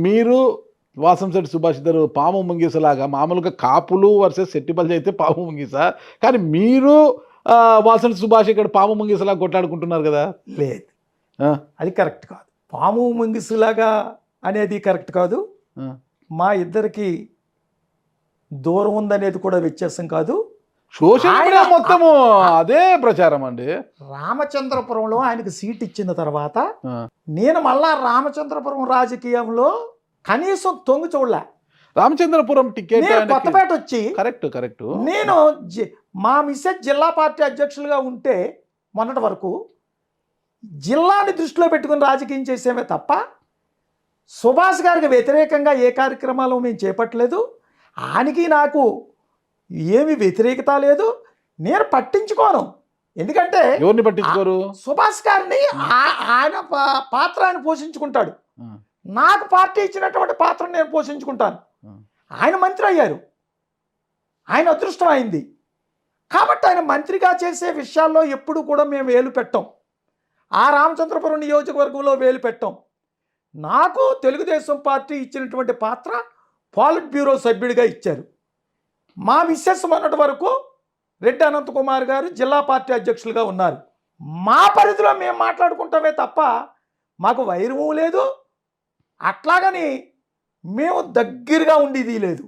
మీరు వాసంశెట్టి సుభాష్ ఇద్దరు పాము ముంగీసలాగా మామూలుగా కాపులు వర్సెస్ శెట్టిపల్లి అయితే పాము ముంగీస. కానీ మీరు వాసంశెట్టి సుభాష్ ఇక్కడ పాము ముంగీసలాగా కొట్లాడుకుంటున్నారు కదా! లేదు, ఆ! అది కరెక్ట్ కాదు. పాము ముంగిసులాగా అనేది కరెక్ట్ కాదు. ఆ! మా ఇద్దరికి దూరం ఉందనేది కూడా వ్యత్యాసం కాదు. సోషల్ మీడియా మొత్తము అదే ప్రచారం అండి. రామచంద్రపురంలో ఆయనకు సీట్ ఇచ్చిన తర్వాత ఆ! నేను మళ్ళా రామచంద్రపురం రాజకీయంలో కనీసం తొంగి చూడలే. రామచంద్రపురం టికెట్ నేను ఆయనకి కొత్తపేట వచ్చి కరెక్ట్. నేను మా మిస్సెస్ జిల్లా పార్టీ అధ్యక్షులుగా ఉంటే మొన్నటి వరకు జిల్లాని దృష్టిలో పెట్టుకుని రాజకీయం చేసేమే తప్ప సుభాష్ గారికి వ్యతిరేకంగా ఏ కార్యక్రమాలు మేము చేపట్టలేదు. ఆయనకి నాకు ఏమి వ్యతిరేకత లేదు. నేను పట్టించుకోను. ఎందుకంటే ఎవరిని పట్టించుకోరు? సుభాష్ గారిని ఆయన పాత్ర ఆయన పోషించుకుంటాడు. ఆ! నాకు పార్టీ ఇచ్చినటువంటి పాత్రను నేను పోషించుకుంటాను. ఆ! ఆయన మంత్రి అయ్యారు, ఆయన అదృష్టం అయింది. కాబట్టి ఆయన మంత్రిగా చేసే విషయాల్లో ఎప్పుడు కూడా మేము వేలు పెట్టాం. ఆ రామచంద్రపురం నియోజకవర్గంలో వేలు పెట్టాం. నాకు తెలుగుదేశం పార్టీ ఇచ్చినటువంటి పాత్ర పాలిట్ బ్యూరో సభ్యుడిగా ఇచ్చారు. మా మిస్సెస్ మొన్నటి వరకు రెడ్డి అనంతకుమార్ గారు జిల్లా పార్టీ అధ్యక్షులుగా ఉన్నారు. మా పరిధిలో మేము మాట్లాడుకుంటామే తప్ప మాకు వైరము లేదు, అట్లాగని మేము దగ్గరగా ఉండేది లేదు.